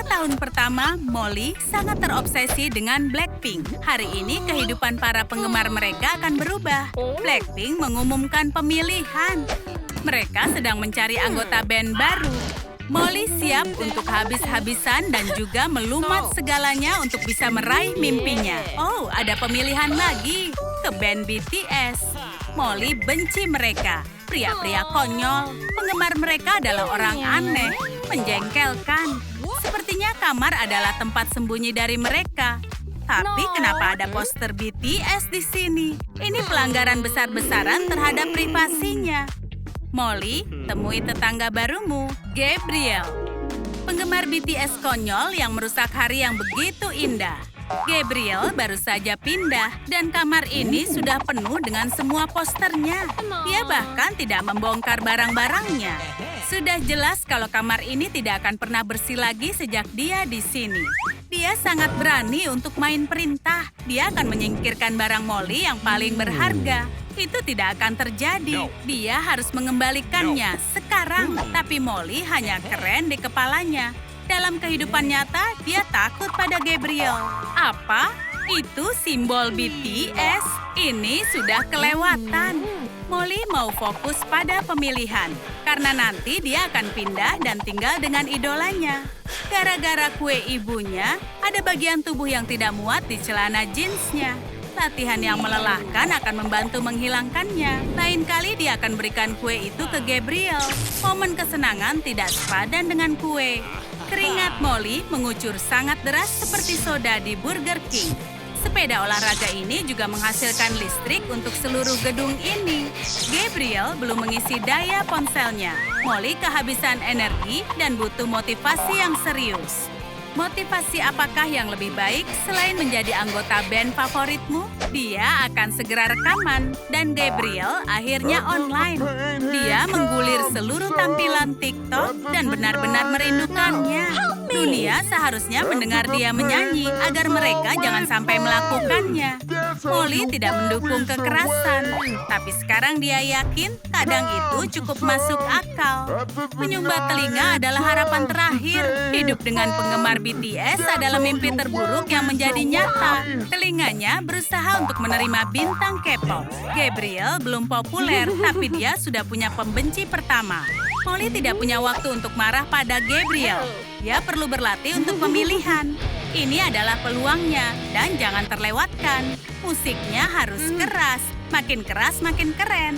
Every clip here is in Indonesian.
tahun pertama, Molly sangat terobsesi dengan Blackpink. Hari ini kehidupan para penggemar mereka akan berubah. Blackpink mengumumkan pemilihan. Mereka sedang mencari anggota band baru. Molly siap untuk habis-habisan dan juga melumat segalanya untuk bisa meraih mimpinya. Oh, ada pemilihan lagi ke band BTS. Molly benci mereka. Pria-pria konyol. Penggemar mereka adalah orang aneh, menjengkelkan. Sepertinya kamar adalah tempat sembunyi dari mereka. Tapi kenapa ada poster BTS di sini? Ini pelanggaran besar-besaran terhadap privasinya. Molly, temui tetangga barumu, Gabriel. Penggemar BTS konyol yang merusak hari yang begitu indah. Gabriel baru saja pindah dan kamar ini sudah penuh dengan semua posternya. Dia bahkan tidak membongkar barang-barangnya. Sudah jelas kalau kamar ini tidak akan pernah bersih lagi sejak dia di sini. Dia sangat berani untuk main perintah. Dia akan menyingkirkan barang Molly yang paling berharga. Itu tidak akan terjadi. Dia harus mengembalikannya sekarang. Tapi Molly hanya keren di kepalanya. Dalam kehidupan nyata, dia takut pada Gabriel. Apa? Itu simbol BTS? Ini sudah kelewatan. Molly mau fokus pada pemilihan. Karena nanti dia akan pindah dan tinggal dengan idolanya. Gara-gara kue ibunya, ada bagian tubuh yang tidak muat di celana jeansnya. Latihan yang melelahkan akan membantu menghilangkannya. Lain kali dia akan berikan kue itu ke Gabriel. Momen kesenangan tidak sepadan dengan kue. Keringat Molly mengucur sangat deras seperti soda di Burger King. Sepeda olahraga ini juga menghasilkan listrik untuk seluruh gedung ini. Gabriel belum mengisi daya ponselnya. Molly kehabisan energi dan butuh motivasi yang serius. Motivasi apakah yang lebih baik selain menjadi anggota band favoritmu? Dia akan segera rekaman dan Gabriel akhirnya online. Dia menggulir seluruh tampilan TikTok dan benar-benar merindukannya. Dunia seharusnya mendengar dia menyanyi agar mereka jangan sampai melakukannya. Molly tidak mendukung kekerasan, tapi sekarang dia yakin kadang itu cukup masuk akal. Menyumbat telinga adalah harapan terakhir. Hidup dengan penggemar BTS adalah mimpi terburuk yang menjadi nyata. Telinganya berusaha untuk menerima bintang K-pop. Gabriel belum populer, tapi dia sudah punya pembenci pertama. Molly tidak punya waktu untuk marah pada Gabriel. Dia perlu berlatih untuk pemilihan. Ini adalah peluangnya dan jangan terlewatkan. Musiknya harus keras, makin keren.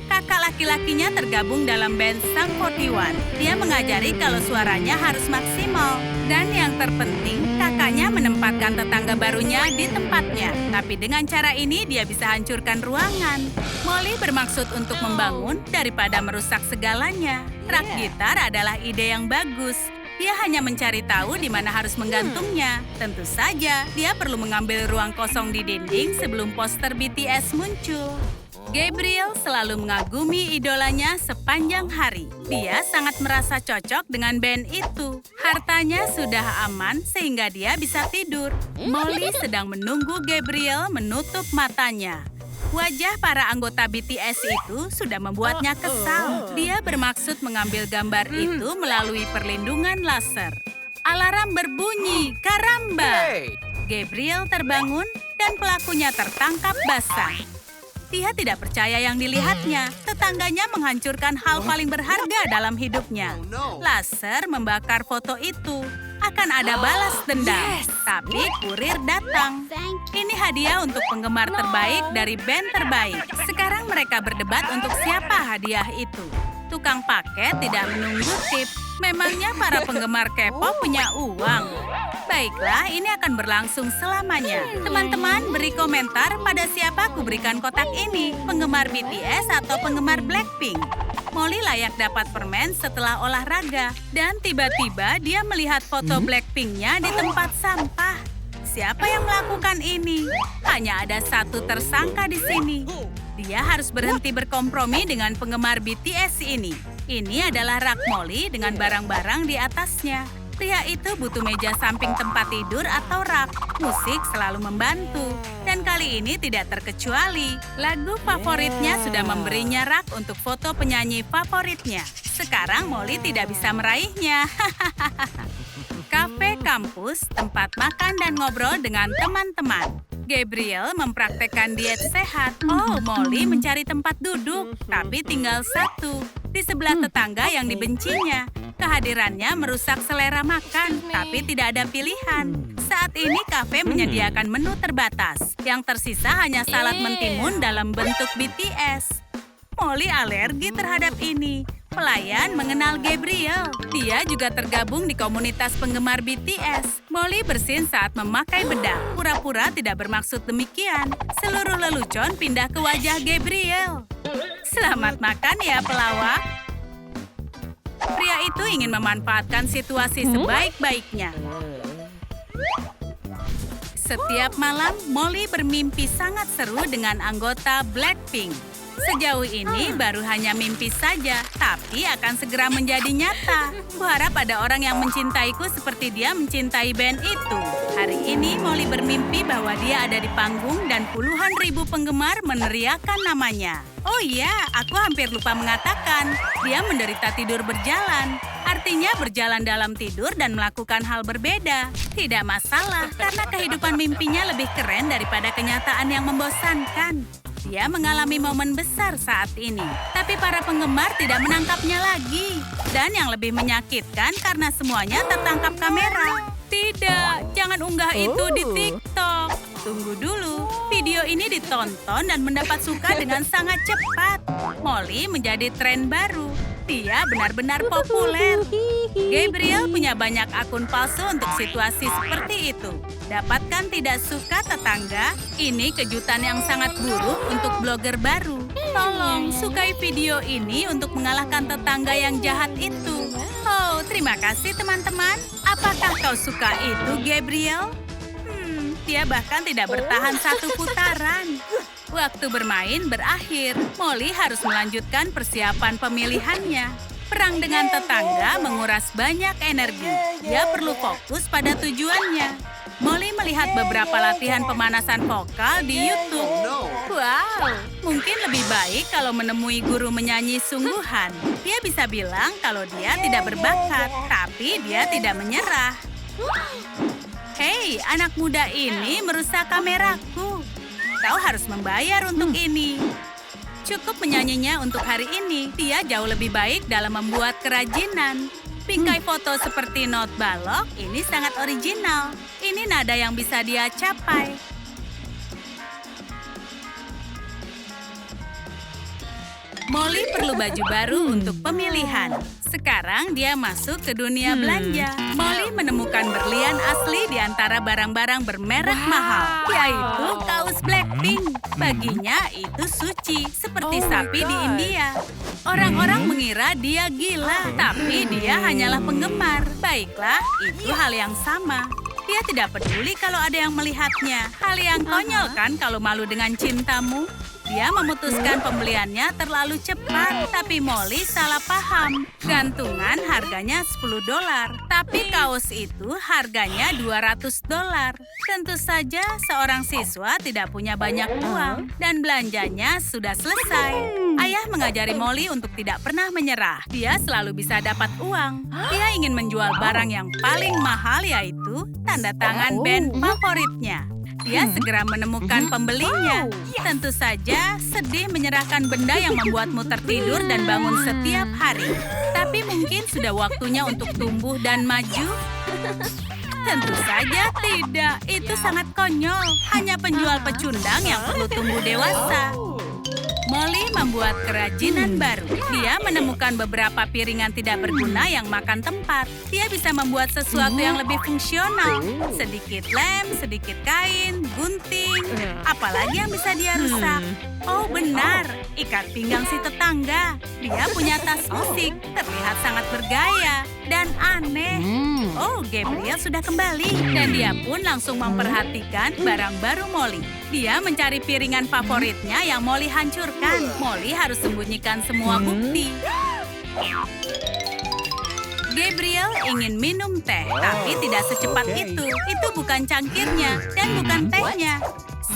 Kakak laki-lakinya tergabung dalam band Sum 41. Dia mengajari kalau suaranya harus maksimal. Dan yang terpenting, kakaknya menempatkan tetangga barunya di tempatnya. Tapi dengan cara ini, dia bisa hancurkan ruangan. Molly bermaksud untuk membangun daripada merusak segalanya. Rak gitar adalah ide yang bagus. Dia hanya mencari tahu di mana harus menggantungnya. Tentu saja, dia perlu mengambil ruang kosong di dinding sebelum poster BTS muncul. Gabriel selalu mengagumi idolanya sepanjang hari. Dia sangat merasa cocok dengan band itu. Hartanya sudah aman sehingga dia bisa tidur. Molly sedang menunggu Gabriel menutup matanya. Wajah para anggota BTS itu sudah membuatnya kesal. Dia bermaksud mengambil gambar itu melalui perlindungan laser. Alarm berbunyi, karamba! Gabriel terbangun dan pelakunya tertangkap basah. Dia tidak percaya yang dilihatnya. Tetangganya menghancurkan hal paling berharga dalam hidupnya. Laser membakar foto itu. Akan ada balas dendam. Tapi kurir datang. Ini hadiah untuk penggemar terbaik dari band terbaik. Sekarang mereka berdebat untuk siapa hadiah itu. Tukang paket tidak menunggu tip. Memangnya para penggemar K-pop punya uang? Baiklah, ini akan berlangsung selamanya. Teman-teman, beri komentar pada siapa aku berikan kotak ini. Penggemar BTS atau penggemar Blackpink? Molly layak dapat permen setelah olahraga. Dan tiba-tiba dia melihat foto Blackpink-nya di tempat sampah. Siapa yang melakukan ini? Hanya ada satu tersangka di sini. Dia harus berhenti berkompromi dengan penggemar BTS ini. Ini adalah rak Molly dengan barang-barang di atasnya. Pria itu butuh meja samping tempat tidur atau rak. Musik selalu membantu. Dan kali ini tidak terkecuali. Lagu favoritnya sudah memberinya rak untuk foto penyanyi favoritnya. Sekarang Molly tidak bisa meraihnya. Kafe kampus, tempat makan dan ngobrol dengan teman-teman. Gabriel mempraktekkan diet sehat. Oh, Molly mencari tempat duduk, tapi tinggal satu. Di sebelah tetangga yang dibencinya. Kehadirannya merusak selera makan, tapi tidak ada pilihan. Saat ini kafe menyediakan menu terbatas. Yang tersisa hanya salad mentimun dalam bentuk BTS. Molly alergi terhadap ini. Pelayan mengenal Gabriel. Dia juga tergabung di komunitas penggemar BTS. Molly bersin saat memakai bedak. Pura-pura tidak bermaksud demikian. Seluruh lelucon pindah ke wajah Gabriel. Selamat makan ya, pelawak. Pria itu ingin memanfaatkan situasi sebaik-baiknya. Setiap malam, Molly bermimpi sangat seru dengan anggota Blackpink. Sejauh ini baru hanya mimpi saja, tapi akan segera menjadi nyata. Kuharap ada orang yang mencintaiku seperti dia mencintai band itu. Hari ini Molly bermimpi bahwa dia ada di panggung dan puluhan ribu penggemar meneriakkan namanya. Oh iya, aku hampir lupa mengatakan, dia menderita tidur berjalan. Artinya berjalan dalam tidur dan melakukan hal berbeda. Tidak masalah, karena kehidupan mimpinya lebih keren daripada kenyataan yang membosankan. Dia mengalami momen besar saat ini, tapi para penggemar tidak menangkapnya lagi. Dan yang lebih menyakitkan karena semuanya tertangkap kamera. Tidak, jangan unggah itu di TikTok. Tunggu dulu, video ini ditonton dan mendapat suka dengan sangat cepat. Molly menjadi tren baru. Dia benar-benar populer. Gabriel punya banyak akun palsu untuk situasi seperti itu. Dapatkan tidak suka tetangga? Ini kejutan yang sangat buruk untuk blogger baru. Tolong, sukai video ini untuk mengalahkan tetangga yang jahat itu. Oh, terima kasih teman-teman. Apakah kau suka itu, Gabriel? Dia bahkan tidak bertahan satu putaran. Waktu bermain berakhir. Molly harus melanjutkan persiapan pemilihannya. Perang dengan tetangga menguras banyak energi. Dia perlu fokus pada tujuannya. Molly melihat beberapa latihan pemanasan vokal di YouTube. Wow, mungkin lebih baik kalau menemui guru menyanyi sungguhan. Dia bisa bilang kalau dia tidak berbakat, tapi dia tidak menyerah. Hei, anak muda ini merusak kameraku. Kau harus membayar untuk ini. Cukup menyanyinya untuk hari ini. Dia jauh lebih baik dalam membuat kerajinan. Bingkai foto seperti not balok ini sangat original. Ini nada yang bisa dia capai. Molly perlu baju baru untuk pemilihan. Sekarang dia masuk ke dunia belanja. Molly menemukan berlian asli di antara barang-barang bermerek mahal, yaitu kaos Blackpink. Baginya itu suci, seperti sapi di India. Orang-orang mengira dia gila, tapi dia hanyalah penggemar. Baiklah, itu hal yang sama. Dia tidak peduli kalau ada yang melihatnya. Hal yang konyol kan kalau malu dengan cintamu? Dia memutuskan pembeliannya terlalu cepat, tapi Molly salah paham. Gantungan harganya $10, tapi kaos itu harganya $200. Tentu saja seorang siswa tidak punya banyak uang, dan belanjanya sudah selesai. Ayah mengajari Molly untuk tidak pernah menyerah. Dia selalu bisa dapat uang. Dia ingin menjual barang yang paling mahal, yaitu tanda tangan band favoritnya. Dia segera menemukan pembelinya. Tentu saja, sedih menyerahkan benda yang membuatmu tertidur dan bangun setiap hari. Tapi mungkin sudah waktunya untuk tumbuh dan maju. Tentu saja tidak. Itu sangat konyol. Hanya penjual pecundang yang perlu tumbuh dewasa. Molly membuat kerajinan baru. Dia menemukan beberapa piringan tidak berguna yang makan tempat. Dia bisa membuat sesuatu yang lebih fungsional. Sedikit lem, sedikit kain, gunting. Apalagi yang bisa dia rusak? Oh benar, ikat pinggang si tetangga. Dia punya tas musik, terlihat sangat bergaya dan aneh. Oh, Gabriel sudah kembali. Dan dia pun langsung memperhatikan barang baru Molly. Dia mencari piringan favoritnya yang Molly hancurkan. Molly harus sembunyikan semua bukti. Gabriel ingin minum teh, tapi tidak secepat itu. Itu bukan cangkirnya dan bukan tehnya.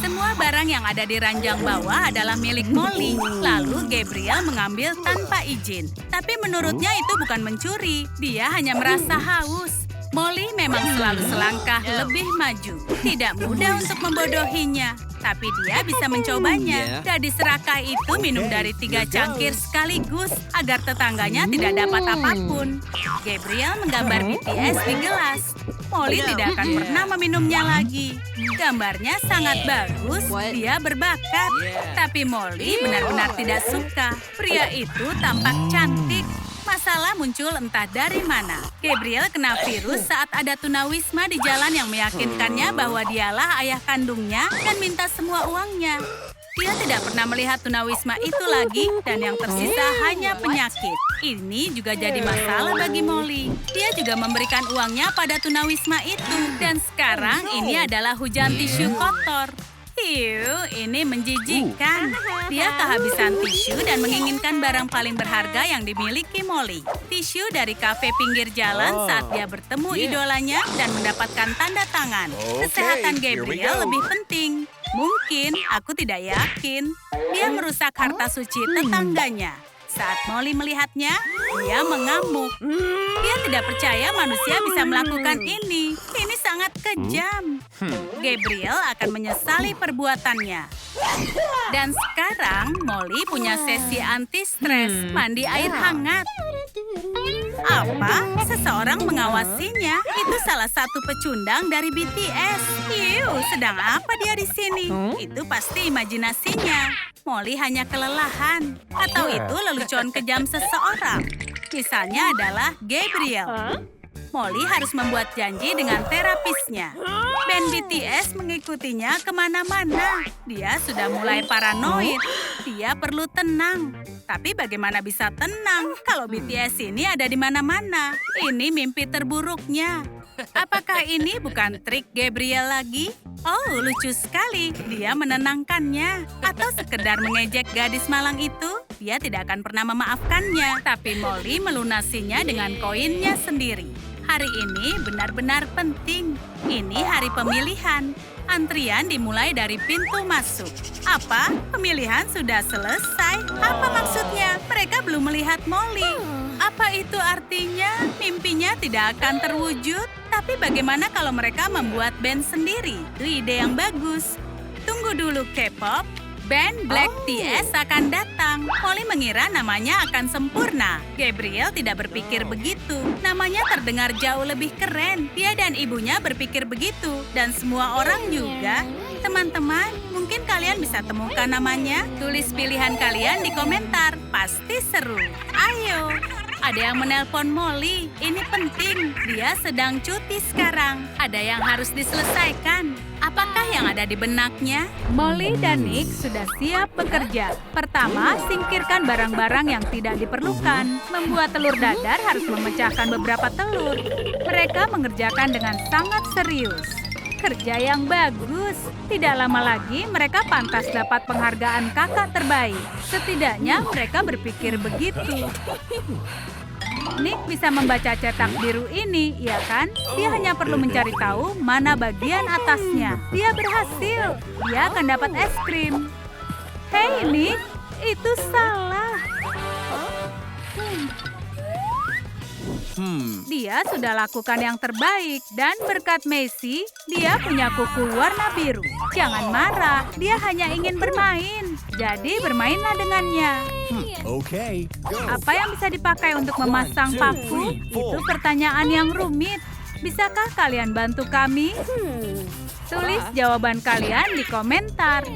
Semua barang yang ada di ranjang bawah adalah milik Molly. Lalu Gabriel mengambil tanpa izin. Tapi menurutnya itu bukan mencuri. Dia hanya merasa haus. Molly memang selalu selangkah lebih maju. Tidak mudah untuk membodohinya, tapi dia bisa mencobanya. Gadis serakah itu minum dari 3 cangkir sekaligus agar tetangganya tidak dapat apapun. Gabriel menggambar BTS di gelas. Molly tidak akan pernah meminumnya lagi. Gambarnya sangat bagus, dia berbakat. Tapi Molly benar-benar tidak suka. Pria itu tampak cantik. Masalah muncul entah dari mana. Gabriel kena virus saat ada tunawisma di jalan yang meyakinkannya bahwa dialah ayah kandungnya dan minta semua uangnya. Dia tidak pernah melihat tunawisma itu lagi dan yang tersisa hanya penyakit. Ini juga jadi masalah bagi Molly. Dia juga memberikan uangnya pada tunawisma itu. Dan sekarang ini adalah hujan tisu kotor. Ini menjijikkan. Dia kehabisan tisu dan menginginkan barang paling berharga yang dimiliki Molly. Tisu dari kafe pinggir jalan saat dia bertemu idolanya dan mendapatkan tanda tangan. Kesehatan Gabriel lebih penting. Mungkin, aku tidak yakin. Dia merusak harta suci tetangganya. Saat Molly melihatnya, dia mengamuk. Dia tidak percaya manusia bisa melakukan ini. Ini sangat kejam. Gabriel akan menyesali perbuatannya. Dan sekarang Molly punya sesi anti-stres, mandi air hangat. Apa? Seseorang mengawasinya? Itu salah satu pecundang dari BTS. Sedang apa dia di sini? Itu pasti imajinasinya. Molly hanya kelelahan. Atau itu lelucon kejam seseorang. Misalnya adalah Gabriel. Molly harus membuat janji dengan terapisnya. Band BTS mengikutinya kemana-mana. Dia sudah mulai paranoid. Dia perlu tenang. Tapi bagaimana bisa tenang kalau BTS ini ada di mana-mana? Ini mimpi terburuknya. Apakah ini bukan trik Gabriel lagi? Oh, lucu sekali. Dia menenangkannya. Atau sekedar mengejek gadis malang itu? Dia tidak akan pernah memaafkannya. Tapi Molly melunasinya dengan koinnya sendiri. Hari ini benar-benar penting. Ini hari pemilihan. Antrian dimulai dari pintu masuk. Apa? Pemilihan sudah selesai? Apa maksudnya? Mereka belum melihat Molly. Apa itu artinya? Mimpinya tidak akan terwujud? Tapi bagaimana kalau mereka membuat band sendiri? Itu ide yang bagus. Tunggu dulu K-pop. Band Black TS akan datang. Molly mengira namanya akan sempurna. Gabriel tidak berpikir begitu. Namanya terdengar jauh lebih keren. Dia dan ibunya berpikir begitu. Dan semua orang juga. Teman-teman, mungkin kalian bisa temukan namanya. Tulis pilihan kalian di komentar. Pasti seru. Ayo. Ada yang menelpon Molly. Ini penting. Dia sedang cuti sekarang. Ada yang harus diselesaikan. Apakah yang ada di benaknya? Molly dan Nick sudah siap bekerja. Pertama, singkirkan barang-barang yang tidak diperlukan. Membuat telur dadar harus memecahkan beberapa telur. Mereka mengerjakan dengan sangat serius. Kerja yang bagus. Tidak lama lagi mereka pantas dapat penghargaan kakak terbaik. Setidaknya mereka berpikir begitu. Nick bisa membaca cetak biru ini, ya kan? Dia hanya perlu mencari tahu mana bagian atasnya. Dia berhasil. Dia akan dapat es krim. Hei Nick, itu salah. Dia sudah lakukan yang terbaik dan berkat Messi, dia punya kuku warna biru. Jangan marah, dia hanya ingin bermain. Jadi bermainlah dengannya. Okay. Apa yang bisa dipakai untuk memasang paku? Itu pertanyaan yang rumit. Bisakah kalian bantu kami? Tulis jawaban kalian di komentar.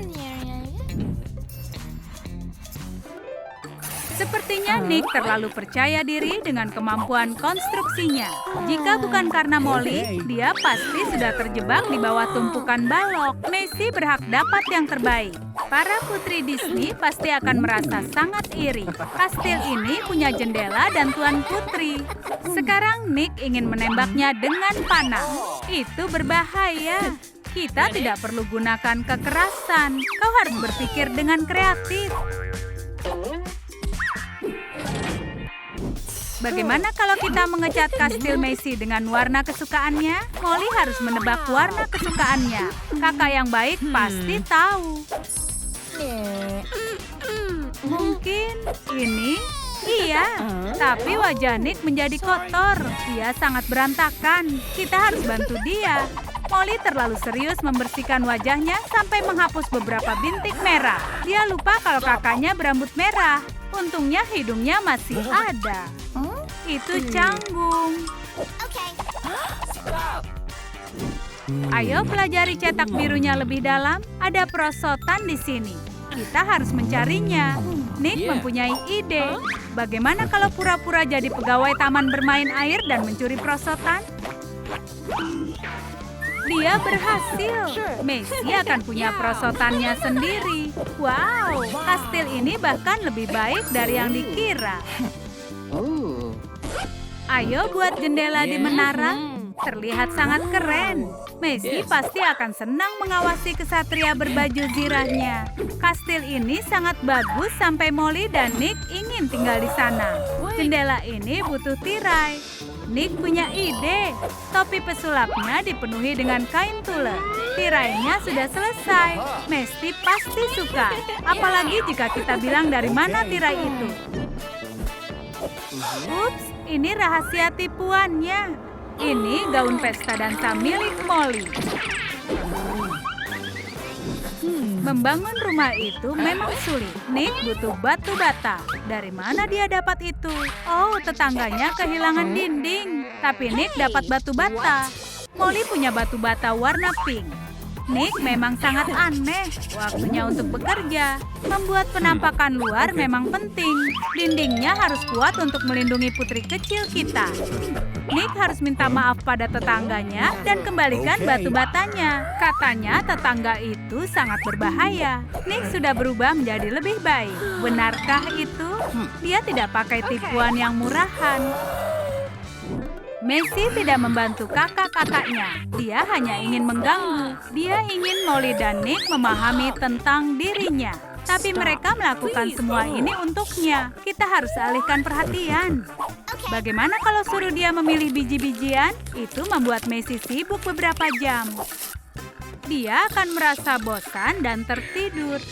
Sepertinya Nick terlalu percaya diri dengan kemampuan konstruksinya. Jika bukan karena Molly, dia pasti sudah terjebak di bawah tumpukan balok. Messi berhak dapat yang terbaik. Para putri Disney pasti akan merasa sangat iri. Kastil ini punya jendela dan tuan putri. Sekarang Nick ingin menembaknya dengan panah. Itu berbahaya. Kita tidak perlu gunakan kekerasan. Kau harus berpikir dengan kreatif. Bagaimana kalau kita mengecat kastil Messi dengan warna kesukaannya? Molly harus menebak warna kesukaannya. Kakak yang baik pasti tahu. Mungkin ini? Iya, tapi wajah Nick menjadi kotor. Dia sangat berantakan. Kita harus bantu dia. Molly terlalu serius membersihkan wajahnya sampai menghapus beberapa bintik merah. Dia lupa kalau kakaknya berambut merah. Untungnya hidungnya masih ada. Itu canggung. Ayo pelajari cetak birunya lebih dalam. Ada perosotan di sini. Kita harus mencarinya. Nick mempunyai ide. Bagaimana kalau pura-pura jadi pegawai taman bermain air dan mencuri perosotan? Dia berhasil. Messi akan punya perosotannya sendiri. Wow, kastil ini bahkan lebih baik dari yang dikira. Ayo buat jendela di menara. Terlihat sangat keren. Messi pasti akan senang mengawasi kesatria berbaju zirahnya. Kastil ini sangat bagus sampai Molly dan Nick ingin tinggal di sana. Jendela ini butuh tirai. Nick punya ide. Topi pesulapnya dipenuhi dengan kain tulle. Tirainya sudah selesai. Messi pasti suka. Apalagi jika kita bilang dari mana tirai itu. Ups, ini rahasia tipuannya. Ini gaun pesta dansa milik Molly. Membangun rumah itu memang sulit. Nick butuh batu bata. Dari mana dia dapat itu? Oh, tetangganya kehilangan dinding. Tapi Nick dapat batu bata. Molly punya batu bata warna pink. Nick memang sangat aneh. Waktunya untuk bekerja. Membuat penampakan luar memang penting. Dindingnya harus kuat untuk melindungi putri kecil kita. Nick harus minta maaf pada tetangganya dan kembalikan batu batanya. Katanya tetangga itu sangat berbahaya. Nick sudah berubah menjadi lebih baik. Benarkah itu? Dia tidak pakai tipuan yang murahan. Messi tidak membantu kakak-kakaknya. Dia hanya ingin mengganggu. Dia ingin Molly dan Nick memahami tentang dirinya. Tapi mereka melakukan semua ini untuknya. Kita harus alihkan perhatian. Bagaimana kalau suruh dia memilih biji-bijian? Itu membuat Messi sibuk beberapa jam. Dia akan merasa bosan dan tertidur.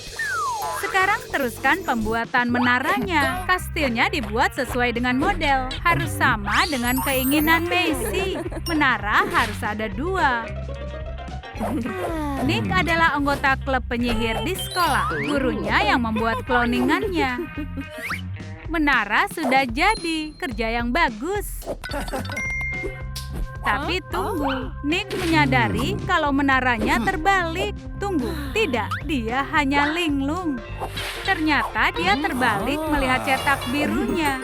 Sekarang teruskan pembuatan menaranya. Kastilnya dibuat sesuai dengan model. Harus sama dengan keinginan Messi. Menara harus ada 2. Nick adalah anggota klub penyihir di sekolah. Gurunya yang membuat cloningannya. Menara sudah jadi. Kerja yang bagus. Tapi tunggu, Nick menyadari kalau menaranya terbalik. Tunggu, tidak, dia hanya linglung. Ternyata dia terbalik melihat cetak birunya.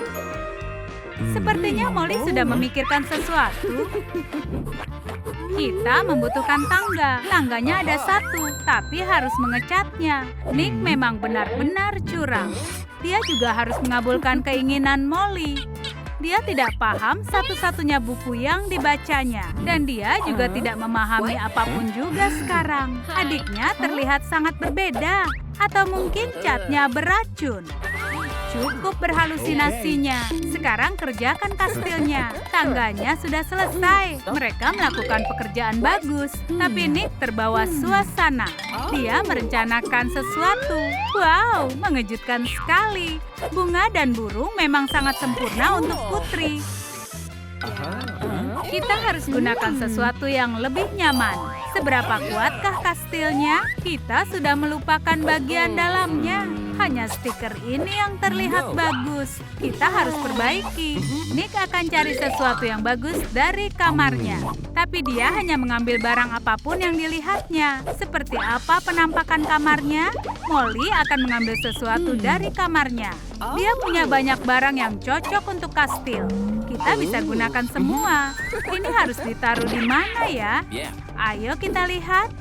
Sepertinya Molly sudah memikirkan sesuatu. Kita membutuhkan tangga. Tangganya ada 1, tapi harus mengecatnya. Nick memang benar-benar curang. Dia juga harus mengabulkan keinginan Molly. Dia tidak paham satu-satunya buku yang dibacanya. Dan dia juga tidak memahami apapun juga sekarang. Adiknya terlihat sangat berbeda. Atau mungkin catnya beracun. Cukup berhalusinasinya. Sekarang kerjakan kastilnya. Tangganya sudah selesai. Mereka melakukan pekerjaan bagus. Tapi Nick terbawa suasana. Dia merencanakan sesuatu. Wow, mengejutkan sekali. Bunga dan burung memang sangat sempurna untuk putri. Kita harus gunakan sesuatu yang lebih nyaman. Seberapa kuatkah kastilnya? Kita sudah melupakan bagian dalamnya. Hanya stiker ini yang terlihat bagus. Kita harus perbaiki. Nick akan cari sesuatu yang bagus dari kamarnya. Tapi dia hanya mengambil barang apapun yang dilihatnya. Seperti apa penampakan kamarnya? Molly akan mengambil sesuatu dari kamarnya. Dia punya banyak barang yang cocok untuk kastil. Kita bisa gunakan semua. Ini harus ditaruh di mana ya? Ayo kita lihat.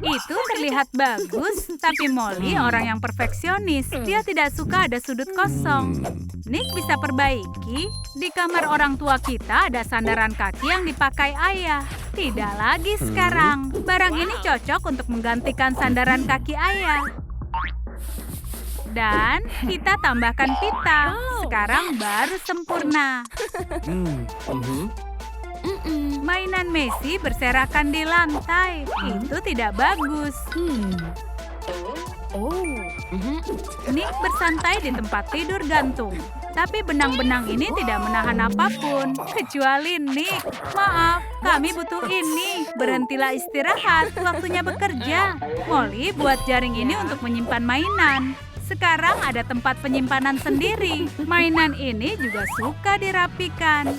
Itu terlihat bagus, tapi Molly orang yang perfeksionis. Dia tidak suka ada sudut kosong. Nick bisa perbaiki. Di kamar orang tua kita ada sandaran kaki yang dipakai ayah. Tidak lagi sekarang. Barang ini cocok untuk menggantikan sandaran kaki ayah. Dan kita tambahkan pita. Sekarang baru sempurna. Mainan Messi berserakan di lantai. Itu tidak bagus. Nick bersantai di tempat tidur gantung. Tapi benang-benang ini tidak menahan apapun, kecuali Nick. Maaf, kami butuh ini. Berhentilah istirahat, waktunya bekerja. Molly buat jaring ini untuk menyimpan mainan. Sekarang ada tempat penyimpanan sendiri. Mainan ini juga suka dirapikan.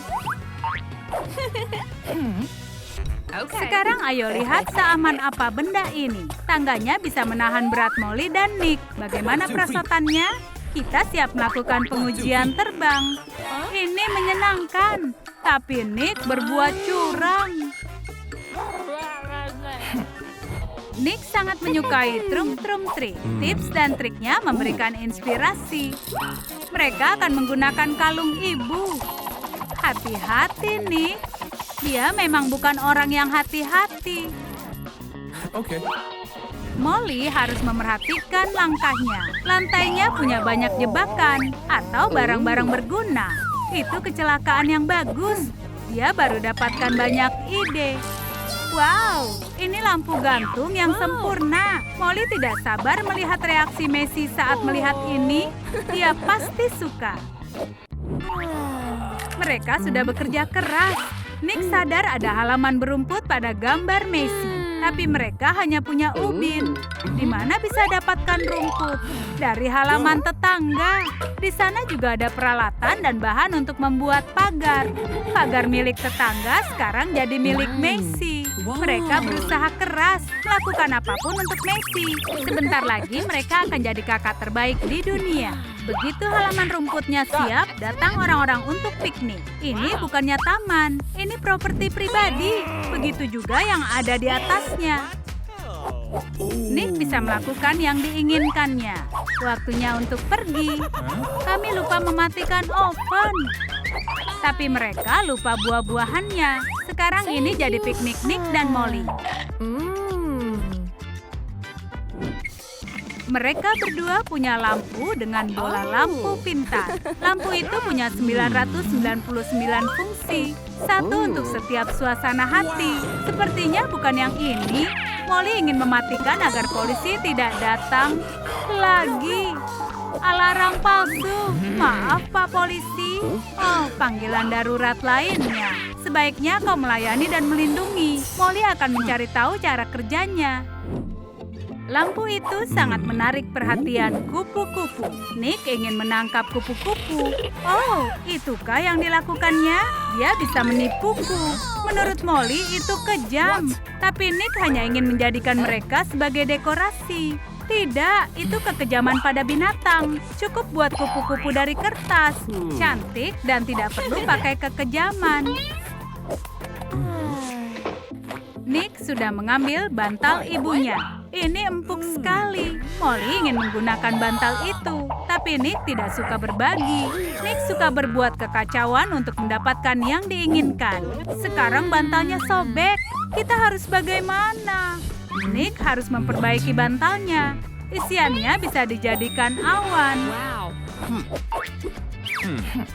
Sekarang ayo lihat seaman apa benda ini. Tangganya bisa menahan berat Molly dan Nick. Bagaimana perasatannya? Kita siap melakukan pengujian terbang. Ini menyenangkan, tapi Nick berbuat curang. Nick sangat menyukai Trum Trik. Tips dan triknya memberikan inspirasi. Mereka akan menggunakan kalung ibu. Hati-hati, Nick. Dia memang bukan orang yang hati-hati. Oke. Molly harus memerhatikan langkahnya. Lantainya punya banyak jebakan atau barang-barang berguna. Itu kecelakaan yang bagus. Dia baru dapatkan banyak ide. Wow, ini lampu gantung yang sempurna. Molly tidak sabar melihat reaksi Messi saat melihat ini. Dia pasti suka. Mereka sudah bekerja keras. Nick sadar ada halaman berumput pada gambar Messi. Tapi mereka hanya punya ubin. Di mana bisa dapatkan rumput? Dari halaman tetangga. Di sana juga ada peralatan dan bahan untuk membuat pagar. Pagar milik tetangga sekarang jadi milik Messi. Mereka berusaha keras melakukan apapun untuk Messi. Sebentar lagi mereka akan jadi kakak terbaik di dunia. Begitu halaman rumputnya siap, datang orang-orang untuk piknik. Ini bukannya taman, ini properti pribadi. Begitu juga yang ada di atasnya. Nick bisa melakukan yang diinginkannya. Waktunya untuk pergi. Kami lupa mematikan oven. Tapi mereka lupa buah-buahannya. Sekarang ini jadi piknik Nick dan Molly. Mereka berdua punya lampu dengan bola lampu pintar. Lampu itu punya 999 fungsi. Satu untuk setiap suasana hati. Sepertinya bukan yang ini. Molly ingin mematikan agar polisi tidak datang lagi. Alarm palsu. Maaf, Pak Polisi. Oh, panggilan darurat lainnya. Sebaiknya kau melayani dan melindungi. Molly akan mencari tahu cara kerjanya. Lampu itu sangat menarik perhatian kupu-kupu. Nick ingin menangkap kupu-kupu. Oh, itukah yang dilakukannya? Dia bisa menipuku. Menurut Molly itu kejam. Tapi Nick hanya ingin menjadikan mereka sebagai dekorasi. Tidak, itu kekejaman pada binatang. Cukup buat kupu-kupu dari kertas. Cantik dan tidak perlu pakai kekejaman. Nick sudah mengambil bantal ibunya. Ini empuk sekali. Molly ingin menggunakan bantal itu, tapi Nick tidak suka berbagi. Nick suka berbuat kekacauan untuk mendapatkan yang diinginkan. Sekarang bantalnya sobek. Kita harus bagaimana? Nick harus memperbaiki bantalnya. Isiannya bisa dijadikan awan.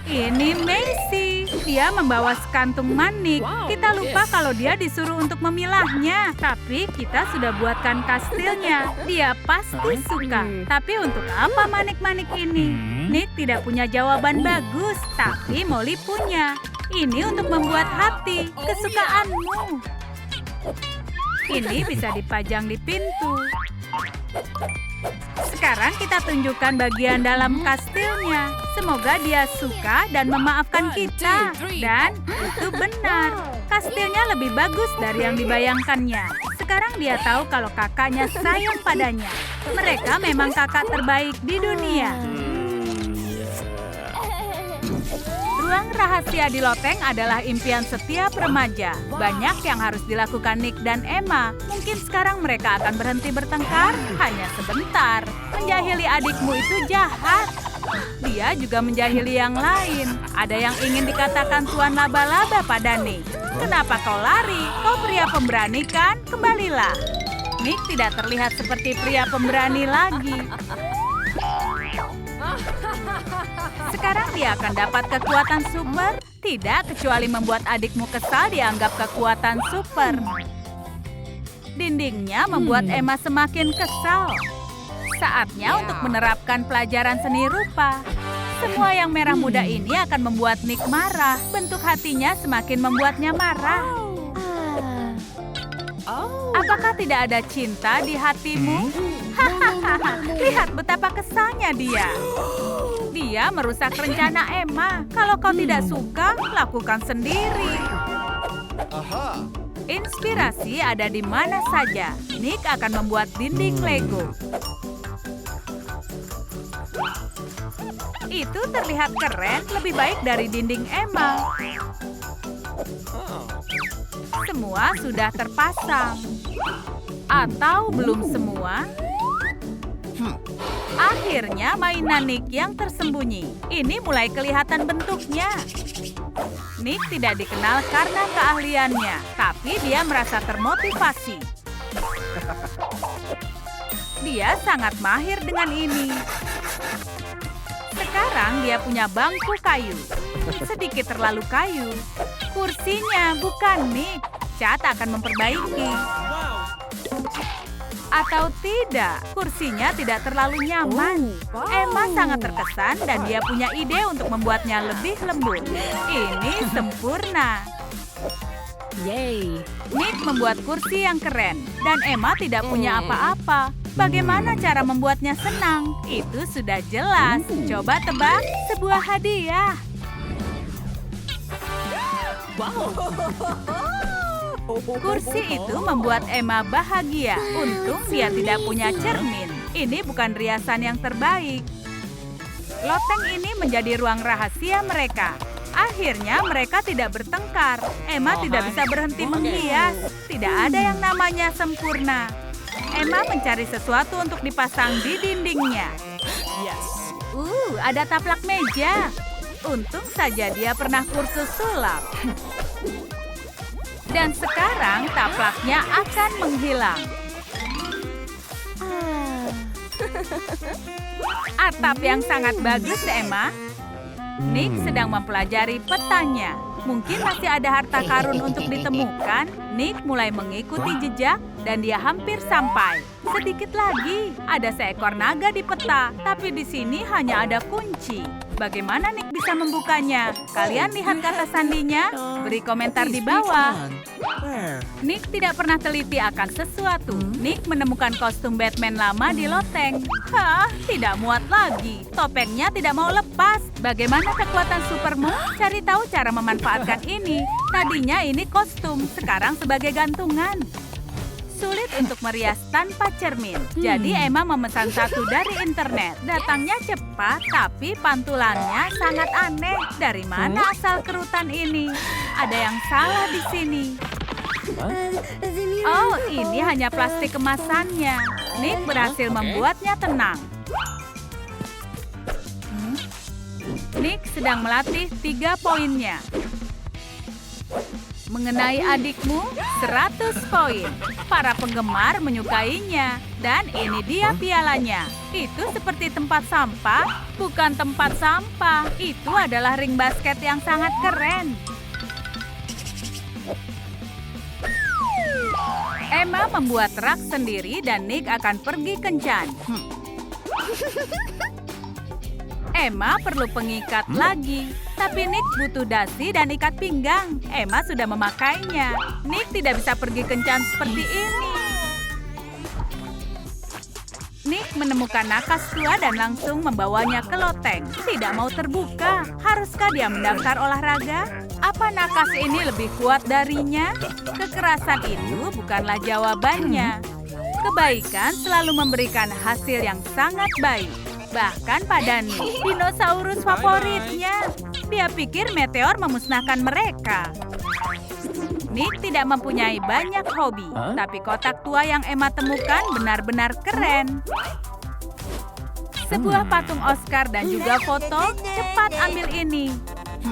Ini Messi. Dia membawa sekantung manik. Kita lupa kalau dia disuruh untuk memilahnya. Tapi kita sudah buatkan kastilnya. Dia pasti suka. Tapi untuk apa manik-manik ini? Nick tidak punya jawaban bagus. Tapi Molly punya. Ini untuk membuat hati. Kesukaanmu. Ini bisa dipajang di pintu. Sekarang kita tunjukkan bagian dalam kastilnya. Semoga dia suka dan memaafkan kita. Dan itu benar. Kastilnya lebih bagus dari yang dibayangkannya. Sekarang dia tahu kalau kakaknya sayang padanya. Mereka memang kakak terbaik di dunia. Ruang rahasia di loteng adalah impian setiap remaja. Banyak yang harus dilakukan Nick dan Emma. Mungkin sekarang mereka akan berhenti bertengkar hanya sebentar. Menjahili adikmu itu jahat. Dia juga menjahili yang lain. Ada yang ingin dikatakan Tuan Laba-Laba pada Nick. Kenapa kau lari? Kau pria pemberani kan? Kembalilah. Nick tidak terlihat seperti pria pemberani lagi. Sekarang dia akan dapat kekuatan super? Tidak, kecuali membuat adikmu kesal dianggap kekuatan super. Dindingnya membuat Emma semakin kesal. Saatnya untuk menerapkan pelajaran seni rupa. Semua yang merah muda ini akan membuat Nick marah. Bentuk hatinya semakin membuatnya marah. Apakah tidak ada cinta di hatimu? Hahaha, lihat betapa kesalnya dia. Dia merusak rencana Emma. Kalau kau tidak suka, lakukan sendiri. Inspirasi ada di mana saja. Nick akan membuat dinding Lego. Itu terlihat keren, lebih baik dari dinding Emma. Semua sudah terpasang. Atau belum semua? Akhirnya mainan Nick yang tersembunyi. Ini mulai kelihatan bentuknya. Nick tidak dikenal karena keahliannya, tapi dia merasa termotivasi. Dia sangat mahir dengan ini. Sekarang dia punya bangku kayu. Sedikit terlalu kayu. Kursinya, bukan Nick. Cat akan memperbaiki. Atau tidak, kursinya tidak terlalu nyaman. Emma sangat terkesan dan dia punya ide untuk membuatnya lebih lembut. Ini sempurna. Yay! Nick membuat kursi yang keren dan Emma tidak punya apa-apa. Bagaimana cara membuatnya senang? Itu sudah jelas. Coba tebak sebuah hadiah. Kursi itu membuat Emma bahagia. Untung dia tidak punya cermin. Ini bukan riasan yang terbaik. Loteng ini menjadi ruang rahasia mereka. Akhirnya mereka tidak bertengkar. Emma tidak bisa berhenti menghias. Tidak ada yang namanya sempurna. Emma mencari sesuatu untuk dipasang di dindingnya. Ada taplak meja. Untung saja dia pernah kursus sulap. Dan sekarang taplaknya akan menghilang. Atap yang sangat bagus, Emma. Nick sedang mempelajari petanya. Mungkin masih ada harta karun untuk ditemukan. Nick mulai mengikuti jejak dan dia hampir sampai. Sedikit lagi, ada seekor naga di peta, tapi di sini hanya ada kunci. Bagaimana Nick bisa membukanya? Kalian lihat kata sandinya? Beri komentar di bawah. Nick tidak pernah teliti akan sesuatu. Nick menemukan kostum Batman lama di loteng. Tidak muat lagi. Topengnya tidak mau lepas. Bagaimana kekuatan supermu? Cari tahu cara memanfaatkan ini. Tadinya ini kostum, sekarang sebagai gantungan. Sulit untuk merias tanpa cermin. Jadi Emma memesan satu dari internet. Datangnya cepat, tapi pantulannya sangat aneh. Dari mana asal kerutan ini? Ada yang salah di sini. Oh, ini hanya plastik kemasannya. Nick berhasil membuatnya tenang. Nick sedang melatih 3 poinnya. Mengenai adikmu, 100 poin. Para penggemar menyukainya. Dan ini dia pialanya. Itu seperti tempat sampah, bukan tempat sampah. Itu adalah ring basket yang sangat keren. Emma membuat rak sendiri dan Nick akan pergi kencan. Emma perlu pengikat lagi. Tapi Nick butuh dasi dan ikat pinggang. Emma sudah memakainya. Nick tidak bisa pergi kencan seperti ini. Nick menemukan nakas tua dan langsung membawanya ke loteng. Tidak mau terbuka. Haruskah dia mendaftar olahraga? Apa nakas ini lebih kuat darinya? Kekerasan itu bukanlah jawabannya. Kebaikan selalu memberikan hasil yang sangat baik. Bahkan pada Nick, dinosaurus favoritnya. Dia pikir meteor memusnahkan mereka. Nick tidak mempunyai banyak hobi, tapi kotak tua yang Emma temukan benar-benar keren. Sebuah patung Oscar dan juga foto, cepat ambil ini.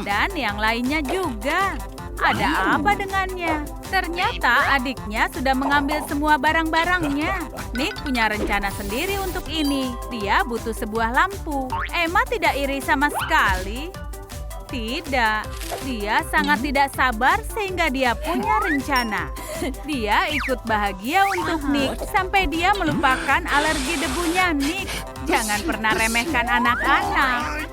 Dan yang lainnya juga. Ada apa dengannya? Ternyata adiknya sudah mengambil semua barang-barangnya. Nick punya rencana sendiri untuk ini. Dia butuh sebuah lampu. Emma tidak iri sama sekali. Tidak, dia sangat tidak sabar sehingga dia punya rencana. Dia ikut bahagia untuk Nick sampai dia melupakan alergi debunya Nick. Jangan pernah remehkan anak-anak.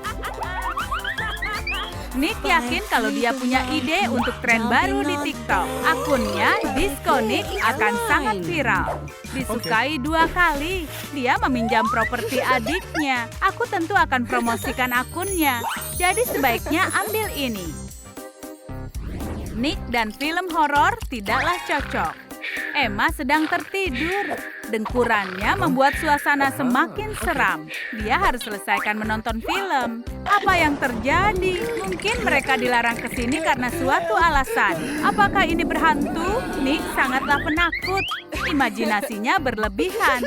Nick yakin kalau dia punya ide untuk tren baru di TikTok. Akunnya Disco Nick akan sangat viral. Disukai 2 kali. Dia meminjam properti adiknya. Aku tentu akan promosikan akunnya. Jadi sebaiknya ambil ini. Nick dan film horor tidaklah cocok. Emma sedang tertidur. Dengkurannya membuat suasana semakin seram. Dia harus selesaikan menonton film. Apa yang terjadi? Mungkin mereka dilarang ke sini karena suatu alasan. Apakah ini berhantu? Nick sangatlah penakut. Imajinasinya berlebihan.